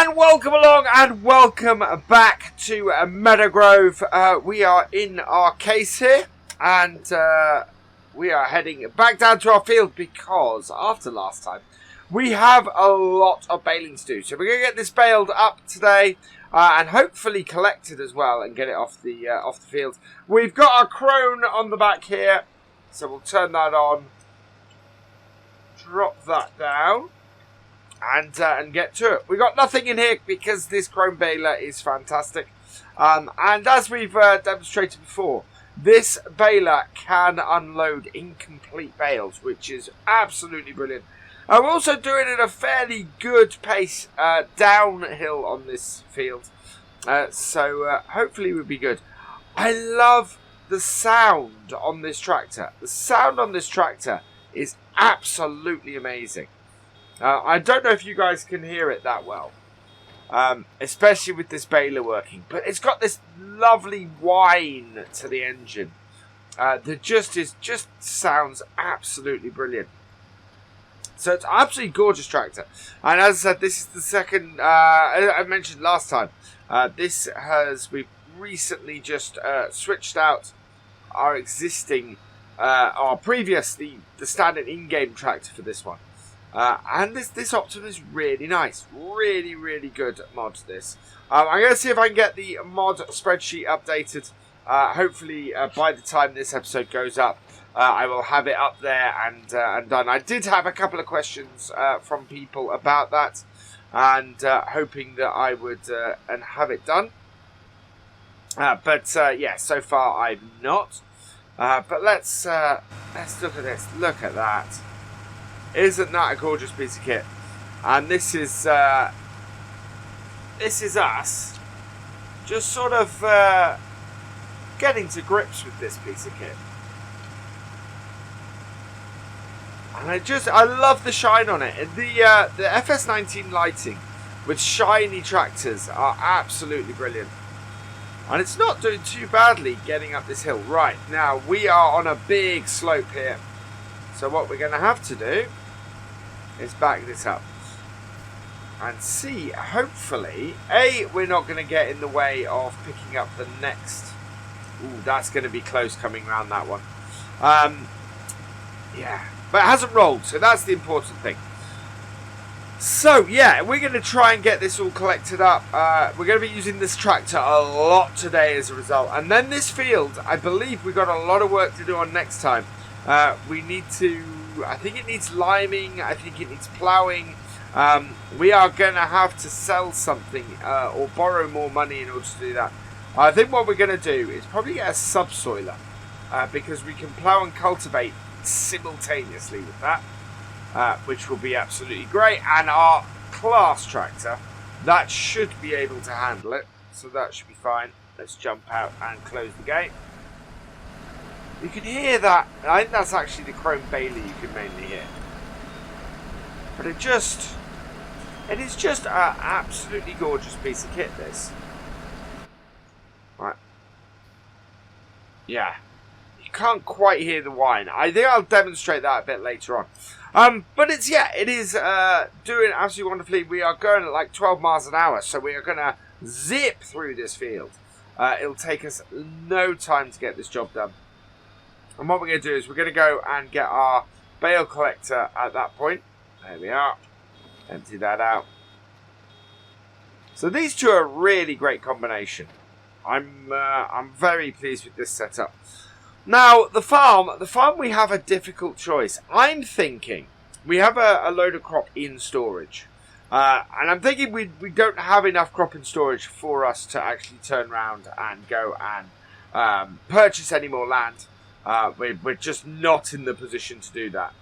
And welcome along and welcome back to Meadow Grove. We are in our case here and we are heading back down to our field because after last time we have a lot of baling to do. So we're going to get this baled up today and hopefully collected as well and get it off the field. We've got our crone on the back here, so we'll turn that on, drop that down. And get to it. We got nothing in here because this chrome baler is fantastic. And as we've demonstrated before, this baler can unload incomplete bales, which is absolutely brilliant. We're also doing it at a fairly good pace downhill on this field. So hopefully we'll be good. I love the sound on this tractor. The sound on this tractor is absolutely amazing. I don't know if you guys can hear it that well, especially with this baler working, but it's got this lovely whine to the engine that just sounds absolutely brilliant. So it's an absolutely gorgeous tractor, and as I said, this is the second. I mentioned last time. We've recently just switched out our existing, our previous the standard in-game tractor for this one. And this Optimum is really nice. Really good mod this. I'm going to see if I can get the mod spreadsheet updated. Hopefully by the time this episode goes up, I will have it up there and done. I did have a couple of questions from people about that, and hoping that I would and have it done. But yeah, so far I've not. But let's look at this. Look at that. Isn't that a gorgeous piece of kit? And this is us just sort of getting to grips with this piece of kit. And I love the shine on it. And the FS19 lighting with shiny tractors are absolutely brilliant. And it's not doing too badly getting up this hill. Right, now we are on a big slope here. So what we're going to have to do is back this up and see, hopefully, we're not going to get in the way of picking up the next. Ooh, that's going to be close coming around that one. Yeah, but it hasn't rolled, so that's the important thing. So, yeah, we're going to try and get this all collected up. We're going to be using this tractor a lot today as a result. And then this field, I believe we've got a lot of work to do on next time. We need to, I think it needs liming, I think it needs ploughing. We are going to have to sell something or borrow more money in order to do that. I think what we're going to do is probably get a subsoiler because we can plough and cultivate simultaneously with that, which will be absolutely great. And our class tractor, that should be able to handle it, so that should be fine. Let's jump out and close the gate. You can hear that. I think that's actually the chrome Bayley you can mainly hear. But it is just an absolutely gorgeous piece of kit, this. Right. Yeah. You can't quite hear the whine. I think I'll demonstrate that a bit later on. But it is doing absolutely wonderfully. We are going at like 12 miles an hour, so we are going to zip through this field. It'll take us no time to get this job done. And what we're going to do is we're going to go and get our bale collector at that point. There we are. Empty that out. So these two are a really great combination. I'm very pleased with this setup. Now, the farm we have a difficult choice. I'm thinking we have a load of crop in storage. And I'm thinking we don't have enough crop in storage for us to actually turn around and go and purchase any more land. We're just not in the position to do that.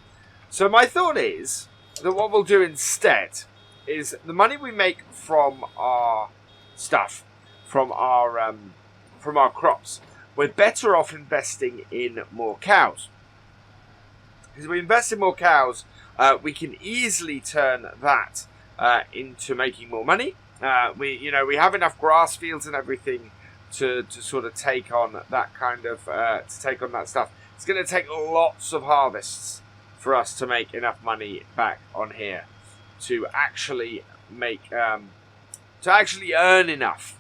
So my thought is that what we'll do instead is the money we make from our stuff, from our crops, we're better off investing in more cows. Because if we invest in more cows, we can easily turn that into making more money. We have enough grass fields and everything to sort of take on that kind of stuff. It's going to take lots of harvests for us to make enough money back on here to actually make to actually earn enough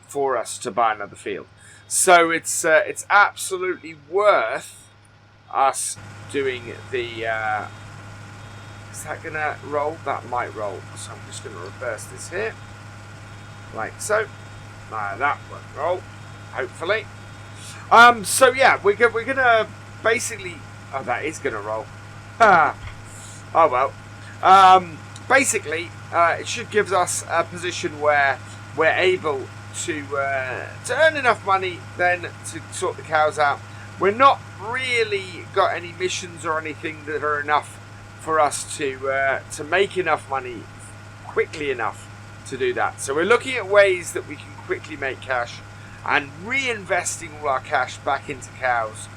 for us to buy another field. So it's absolutely worth us doing the... is that going to roll? That might roll. So I'm just going to reverse this here. Like so. That won't roll. Hopefully. So yeah, we're going to basically... Oh, that is going to roll. Oh well. Basically, it should give us a position where we're able to earn enough money then to sort the cows out. We're not really got any missions or anything that are enough for us to make enough money quickly enough to do that. So we're looking at ways that we can quickly make cash, and reinvesting all our cash back into cows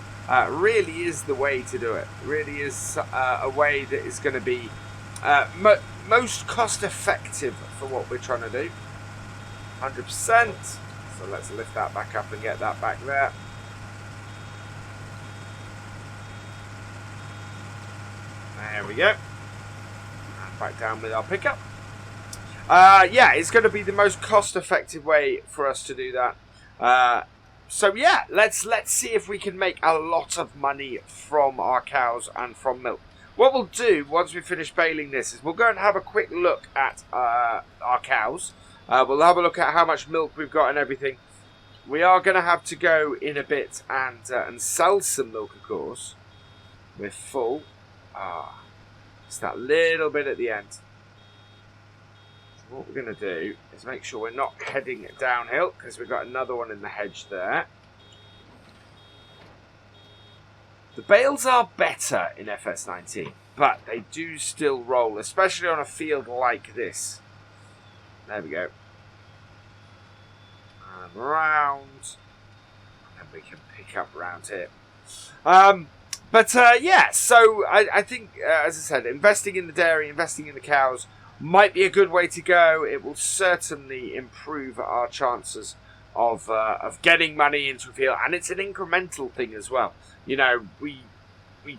really is the way to do it. Really is a way that is going to be most cost effective for what we're trying to do. 100%. So let's lift that back up and get that back there. There we go. And back down with our pickup. Yeah, it's going to be the most cost-effective way for us to do that. So yeah, let's see if we can make a lot of money from our cows and from milk. What we'll do once we finish baling this is we'll go and have a quick look at our cows. We'll have a look at how much milk we've got and everything. We are going to have to go in a bit and sell some milk, of course. We're full. It's that little bit at the end. So what we're going to do is make sure we're not heading downhill, because we've got another one in the hedge there. The bales are better in FS19, but they do still roll, especially on a field like this. There we go. And round. And we can pick up round here. Yeah, so I think, as I said, investing in the dairy, investing in the cows might be a good way to go. It will certainly improve our chances of getting money into a field, and it's an incremental thing as well. You know, we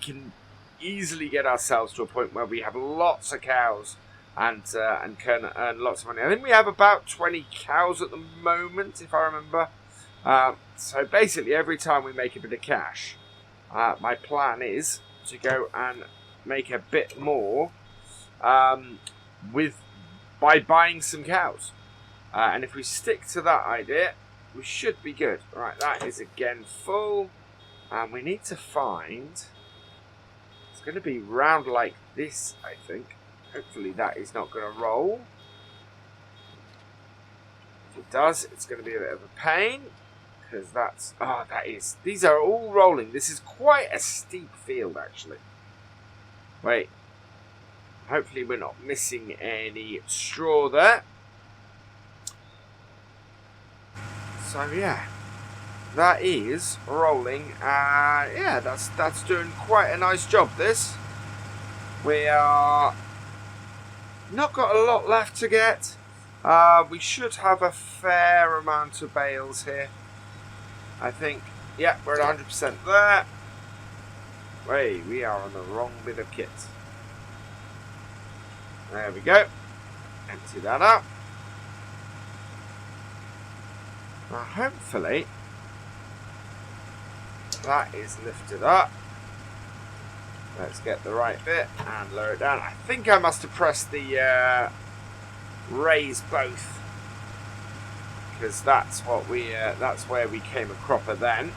can easily get ourselves to a point where we have lots of cows and can earn lots of money. I think we have about 20 cows at the moment, if I remember. So basically, every time we make a bit of cash, my plan is to go and make a bit more by buying some cows. And if we stick to that idea, we should be good. Right, that is again full. And we need to find... It's going to be round like this, I think. Hopefully that is not going to roll. If it does, it's going to be a bit of a pain. Because that's... Oh, that is... These are all rolling. This is quite a steep field, actually. Wait. Hopefully we're not missing any straw there. So, yeah. That is rolling. Yeah, that's doing quite a nice job, this. We are... Not got a lot left to get. We should have a fair amount of bales here. I think, yeah, we're at 100% there. Wait, we are on the wrong bit of kit. There we go. Empty that up. Now, hopefully, that is lifted up. Let's get the right bit and lower it down. I think I must have pressed the raise both, because that's what we that's where we came a cropper then.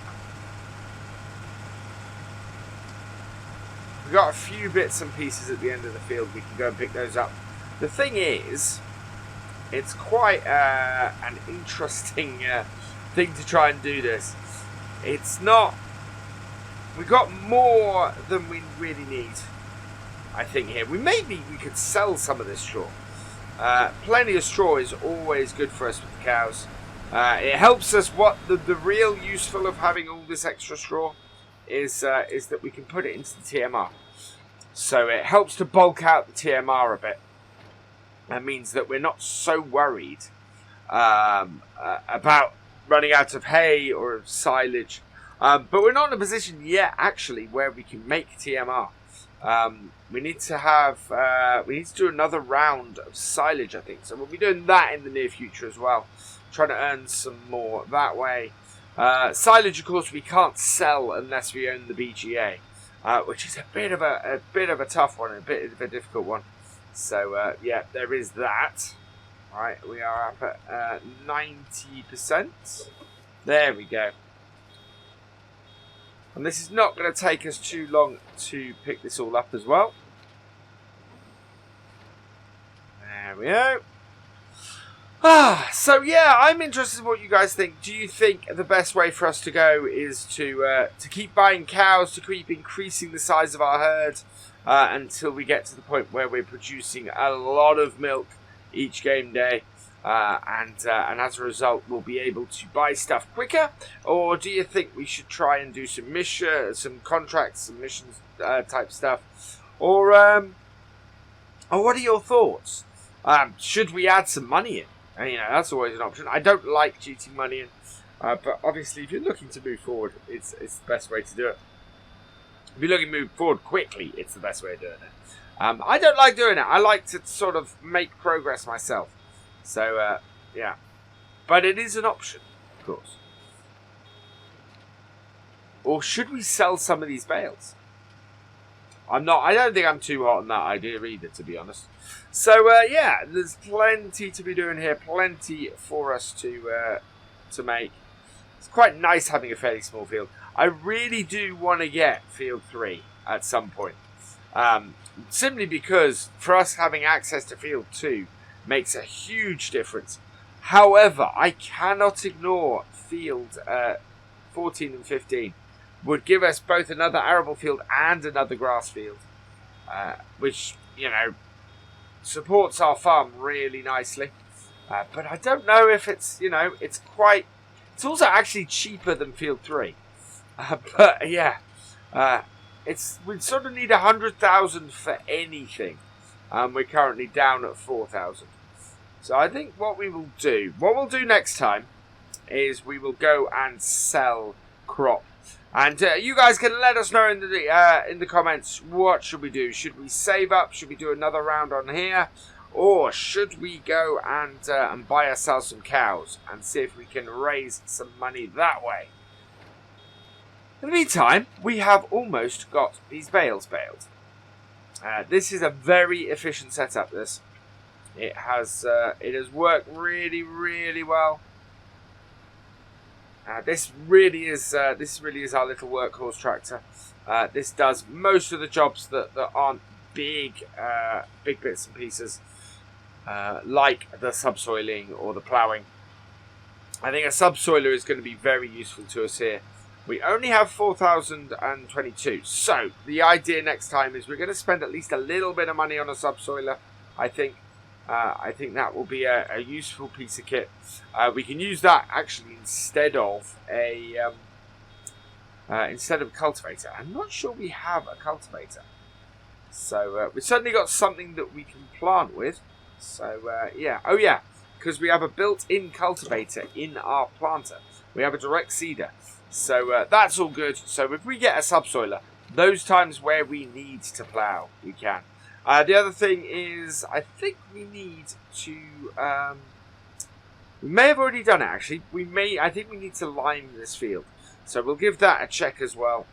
We've got a few bits and pieces at the end of the field. We can go and pick those up. The thing is, it's quite an interesting thing to try and do this. It's not... We've got more than we really need, I think, here. We could sell some of this straw. Plenty of straw is always good for us with the cows. It helps us. What the real useful of having all this extra straw is that we can put it into the TMR. So it helps to bulk out the TMR a bit. That means that we're not so worried about running out of hay or of silage. But we're not in a position yet, actually, where we can make TMR. We need to have, we need to do another round of silage, I think. So we'll be doing that in the near future as well. Trying to earn some more that way. Silage, of course, we can't sell unless we own the BGA, which is a bit of a tough one, a bit of a difficult one. So yeah, there is that. Right, we are up at 90%. There we go. And this is not going to take us too long to pick this all up as well. There we go. So yeah, I'm interested in what you guys think. Do you think the best way for us to go is to keep buying cows, to keep increasing the size of our herd until we get to the point where we're producing a lot of milk each game day, and as a result we'll be able to buy stuff quicker? Or do you think we should try and do some contracts, some missions type stuff? Or what are your thoughts? Should we add some money in? And, you know, that's always an option. I don't like cheating money in, but obviously if you're looking to move forward, it's the best way to do it. If you're looking to move forward quickly, it's the best way of doing it. I don't like doing it. I like to sort of make progress myself. So, yeah. But it is an option, of course. Or should we sell some of these bales? I don't think I'm too hot on that idea either, to be honest. So, yeah, there's plenty to be doing here. Plenty for us to make. It's quite nice having a fairly small field. I really do want to get field 3 at some point. Simply because for us having access to field 2 makes a huge difference. However, I cannot ignore field 14 and 15. Would give us both another arable field and another grass field, which, you know, supports our farm really nicely. But I don't know if it's, you know, it's also actually cheaper than field 3. But yeah, we sort of need 100,000 for anything. We're currently down at 4,000. So I think what we'll do next time is we will go and sell crop. And you guys can let us know in the comments, what should we do? Should we save up? Should we do another round on here? Or should we go and buy ourselves some cows and see if we can raise some money that way? In the meantime, we have almost got these bales baled. This is a very efficient setup, this. It has worked really, really well. This really is our little workhorse tractor. This does most of the jobs that aren't big bits and pieces, like the subsoiling or the ploughing. I think a subsoiler is going to be very useful to us here. We only have 4,022, so the idea next time is we're going to spend at least a little bit of money on a subsoiler. I think that will be a useful piece of kit. We can use that actually instead of a cultivator. I'm not sure we have a cultivator, so we've certainly got something that we can plant with. So yeah, oh yeah, because we have a built-in cultivator in our planter. We have a direct seeder, so that's all good. So if we get a subsoiler, those times where we need to plough, we can. The other thing is, I think we need to, we may have already done it actually, I think we need to lime this field, so we'll give that a check as well.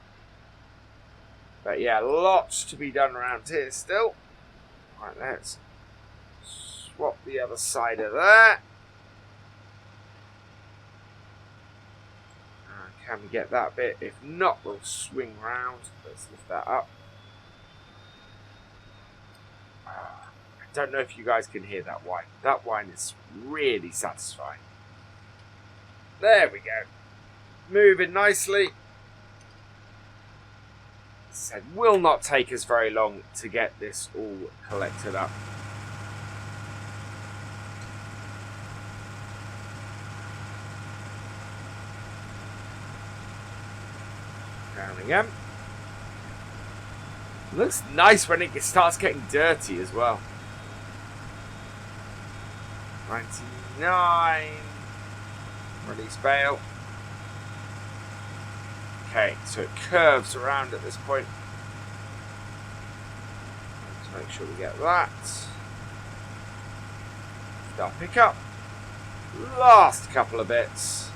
But yeah, lots to be done around here still. Right, let's swap the other side of that. Can we get that bit? If not, we'll swing round. Let's lift that up. I don't know if you guys can hear that whine. That whine is really satisfying. There we go. Moving nicely. Said will not take us very long to get this all collected up. Down again. It looks nice when it starts getting dirty as well. 99. Release bale. Okay, so it curves around at this point. Make sure we get that. Start pick up. Last couple of bits.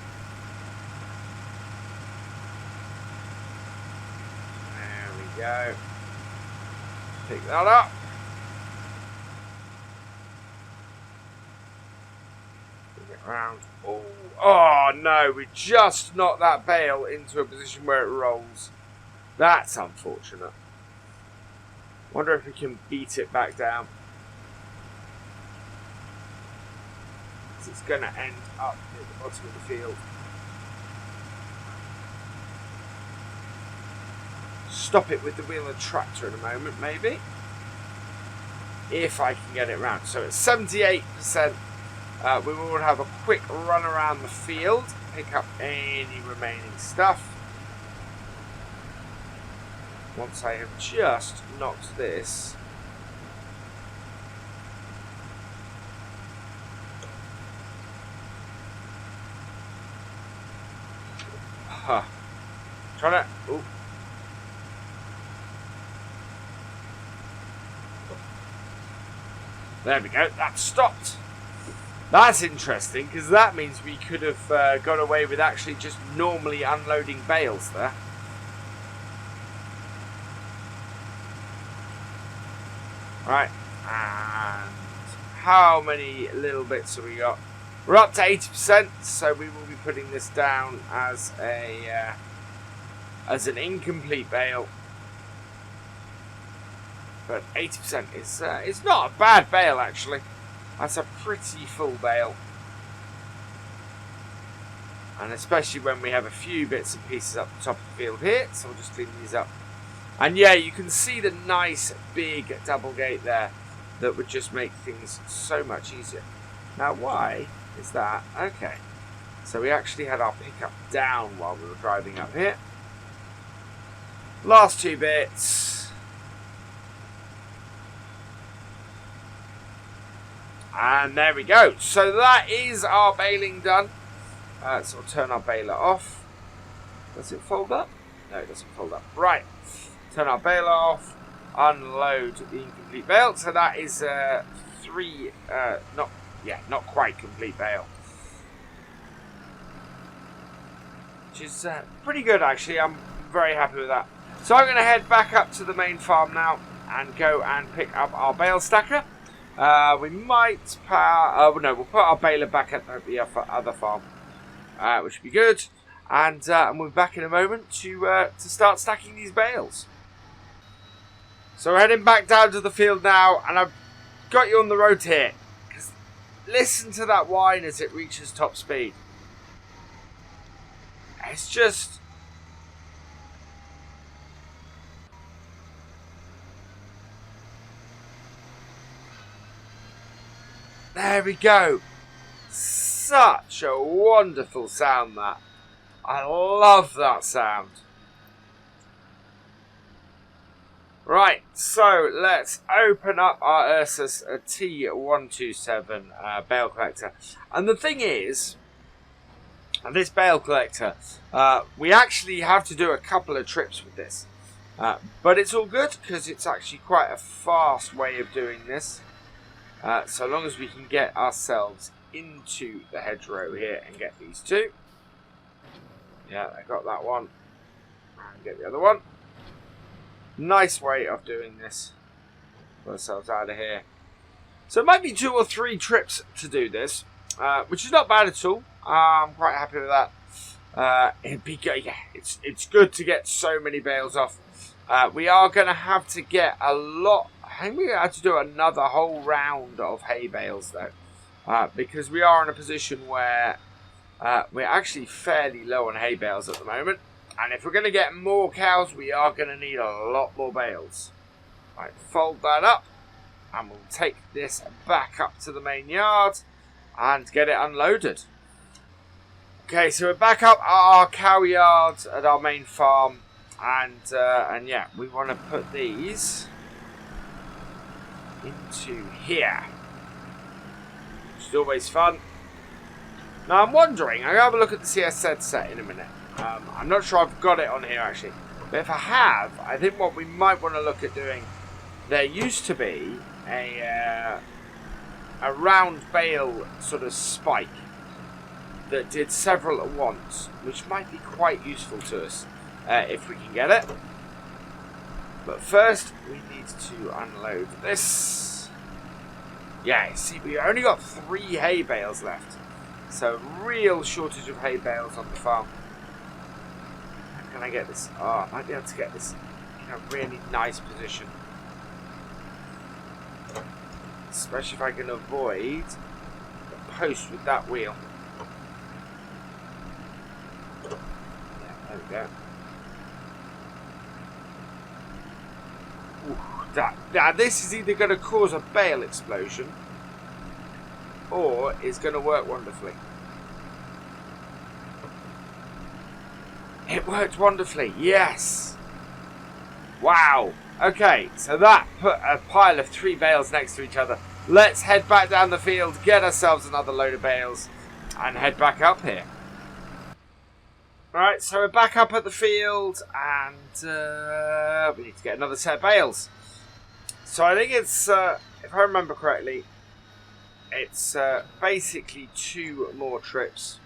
There we go. Pick that up. Bring it round. Oh no, we just knocked that bale into a position where it rolls. That's unfortunate. Wonder if we can beat it back down. It's going to end up at the bottom of the field. Stop it with the wheel and tractor in a moment, maybe. If I can get it round. So it's 78%. We will have a quick run around the field. Pick up any remaining stuff. Once I have just knocked this. Huh. Trying to. Ooh. There we go. That stopped. That's interesting because that means we could have got away with actually just normally unloading bales there. Right. And how many little bits have we got? We're up to 80%, so we will be putting this down as a as an incomplete bale. But 80% is not a bad bale actually. That's a pretty full bale, and especially when we have a few bits and pieces up the top of the field here. So we'll just clean these up. And yeah, you can see the nice big double gate there that would just make things so much easier. Now why is that? Okay, so we actually had our pickup down while we were driving up here. Last two bits. And there we go. So that is our baling done. So we'll turn our baler off. Does it fold up? No, it doesn't fold up. Right. Turn our baler off. Unload the incomplete bale. So that is three. Not quite complete bale. Which is pretty good actually. I'm very happy with that. So I'm going to head back up to the main farm now and go and pick up our bale stacker. We might power. No, we'll put our baler back at the other farm, which would be good. And we'll be back in a moment to start stacking these bales. So we're heading back down to the field now, and I've got you on the road here. Because listen to that whine as it reaches top speed. It's just. There we go. Such a wonderful sound that. I love that sound. Right, so let's open up our Asus T127 bale collector. And the thing is, and this bale collector, we actually have to do a couple of trips with this. But it's all good because it's actually quite a fast way of doing this. So long as we can get ourselves into the hedgerow here and get these two. Yeah, I got that one. And get the other one. Nice way of doing this. Get ourselves out of here. So it might be 2 or 3 trips to do this, which is not bad at all. I'm quite happy with that. It'd be good. Yeah, it's good to get so many bales off. We are going to have to get a lot. I think we're going to have to do another whole round of hay bales though, because we are in a position where we're actually fairly low on hay bales at the moment, and if we're going to get more cows, we are going to need a lot more bales. Right, fold that up, and we'll take this back up to the main yard and get it unloaded. Okay, so we're back up at our cow yard at our main farm, and yeah, we want to put these into here, which is always fun. Now I'm wondering, I'll have a look at the CSZ set in a minute. I'm not sure I've got it on here actually, but if I have, I think what we might want to look at doing there used to be a round bale sort of spike that did several at once, which might be quite useful to us if we can get it. But first, we need to unload this. Yeah, see, we only got 3 hay bales left. So, real shortage of hay bales on the farm. How can I get this? Oh, I might be able to get this in a really nice position. Especially if I can avoid the post with that wheel. Yeah, there we go. Now this is either going to cause a bale explosion or is going to work wonderfully. It worked wonderfully, yes. Wow. Okay, so that put a pile of 3 bales next to each other. Let's head back down the field, get ourselves another load of bales, and head back up here. Alright, so we're back up at the field, and we need to get another set of bales. So I think it's, if I remember correctly, it's basically 2 more trips.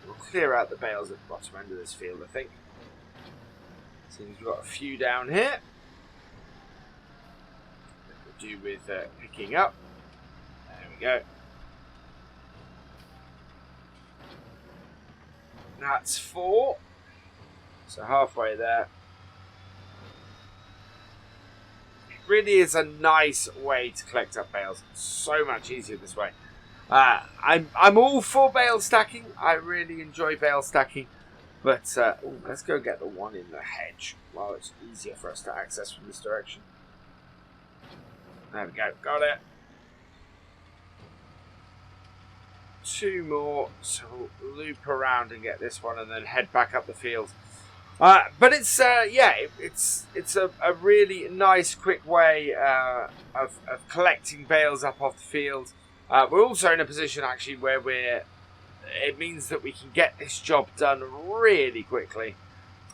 We'll clear out the bales at the bottom end of this field, I think. Seems we've got a few down here. We'll do with picking up. There we go. That's 4. So halfway there. It really is a nice way to collect up bales. It's so much easier this way. I'm all for bale stacking. I really enjoy bale stacking. But let's go get the one in the hedge while it's easier for us to access from this direction. There we go. Got it. 2 more, so we'll loop around and get this one and then head back up the field. But it's it's a really nice, quick way of collecting bales up off the field. We're also in a position actually where it means that we can get this job done really quickly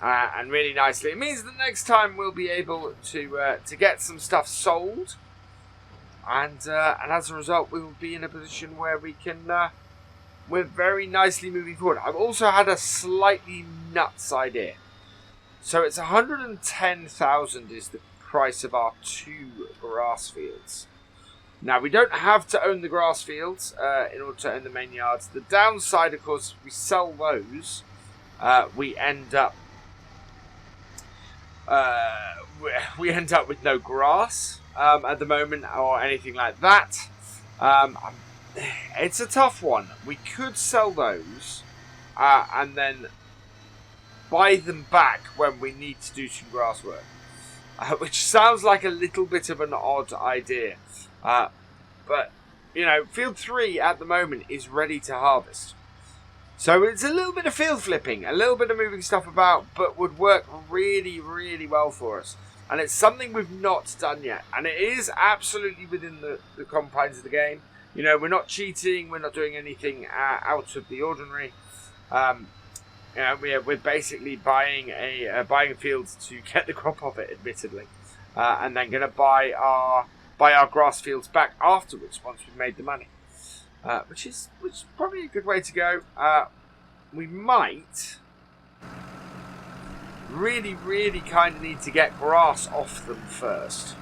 and really nicely. It means that next time we'll be able to get some stuff sold, and as a result, we will be in a position where we can. We're very nicely moving forward. I've also had a slightly nuts idea. So it's 110,000 is the price of our 2 grass fields. Now, we don't have to own the grass fields in order to own the main yards. The downside, of course, if we sell those, we end up with no grass at the moment or anything like that. It's a tough one. We could sell those and then buy them back when we need to do some grass work, which sounds like a little bit of an odd idea. But, you know, field 3 at the moment is ready to harvest. So it's a little bit of field flipping, a little bit of moving stuff about, but would work really, really well for us. And it's something we've not done yet. And it is absolutely within the confines of the game. You know, we're not cheating, we're not doing anything out of the ordinary. You know, we're basically buying a field to get the crop off it, admittedly. And then going to buy our grass fields back afterwards once we've made the money. Which is probably a good way to go. We might really, really kind of need to get grass off them first.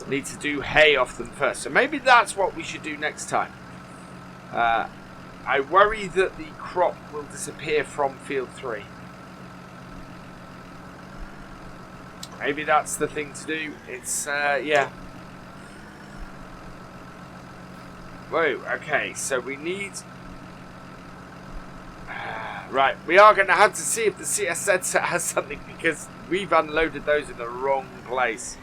Need to do hay off them first. So maybe that's what we should do next time. I worry that the crop will disappear from field 3. Maybe that's the thing to do. It's, yeah. Whoa, okay, so we need... right, we are going to have to see if the CS sensor has something, because we've unloaded those in the wrong place.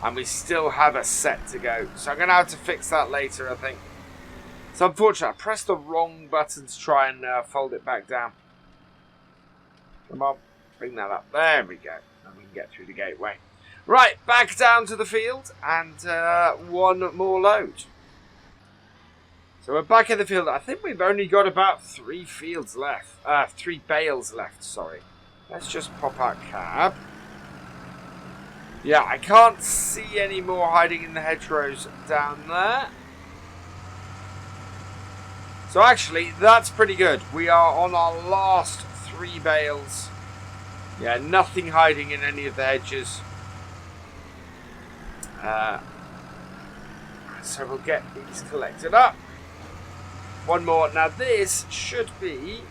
And we still have a set to go. So I'm going to have to fix that later, I think. It's unfortunate. I pressed the wrong button to try and fold it back down. Come on, bring that up. There we go. And we can get through the gateway. Right, back down to the field. And 1 more load. So we're back in the field. I think we've only got about 3 fields left. 3 bales left, sorry. Let's just pop our cab. Yeah, I can't see any more hiding in the hedgerows down there. So actually, that's pretty good. We are on our last 3 bales. Yeah, nothing hiding in any of the hedges. So we'll get these collected up. One more. Now this should be...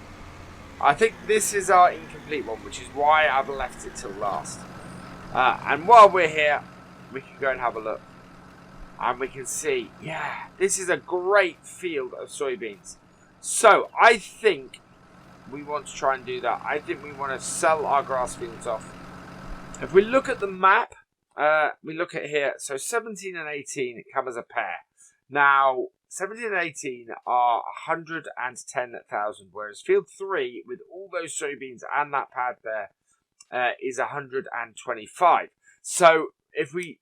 I think this is our incomplete one, which is why I've left it till last. And while we're here, we can go and have a look. And we can see, yeah, this is a great field of soybeans. So I think we want to try and do that. I think we want to sell our grass fields off. If we look at the map, we look at here. So 17 and 18 come as a pair. Now, 17 and 18 are 110,000, whereas field 3, with all those soybeans and that pad there, is 125. So if we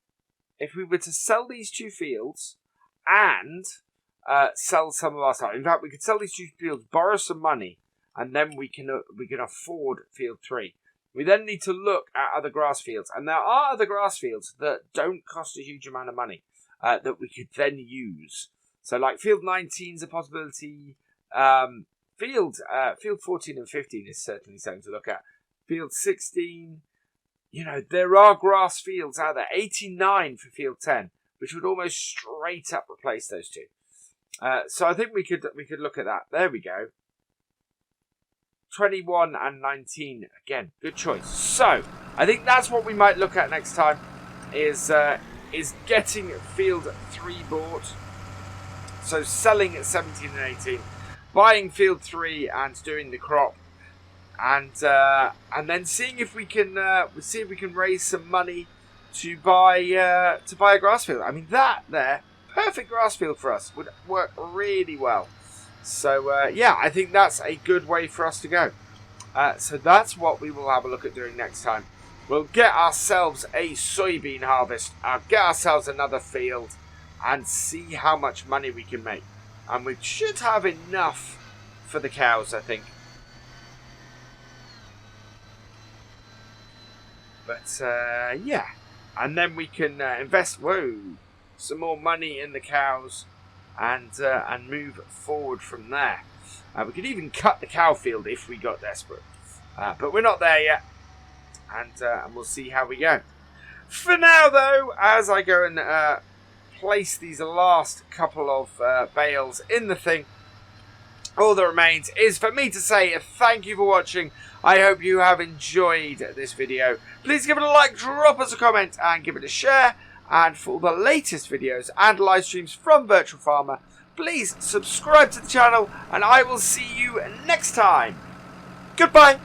were to sell these 2 fields and sell some of our stuff, in fact, we could sell these 2 fields, borrow some money, and then we can afford field 3. We then need to look at other grass fields, and there are other grass fields that don't cost a huge amount of money that we could then use. So, like field 19 is a possibility. Field 14 and 15 is certainly something to look at. Field 16, you know, there are grass fields out there. 89 for field 10, which would almost straight up replace those 2. So I think we could look at that. There we go. 21 and 19, again, good choice. So I think that's what we might look at next time. Is getting field 3 bought. So selling at 17 and 18, buying field 3 and doing the crop, and then seeing if we can raise some money to buy a grass field. I mean, that there, perfect grass field for us, would work really well. So yeah, I think that's a good way for us to go. So that's what we will have a look at doing next time. We'll get ourselves a soybean harvest. Get ourselves another field. And see how much money we can make. And we should have enough for the cows, I think. But, yeah. And then we can invest, some more money in the cows. And move forward from there. We could even cut the cow field if we got desperate. But we're not there yet. And we'll see how we go. For now, though, as I go and... place these last couple of bales in the thing, all that remains is for me to say thank you for watching. I hope you have enjoyed this video. Please give it a like, drop us a comment, and give it a share. And for the latest videos and live streams from Virtual Farmer, please subscribe to the channel, and I will see you next time. Goodbye.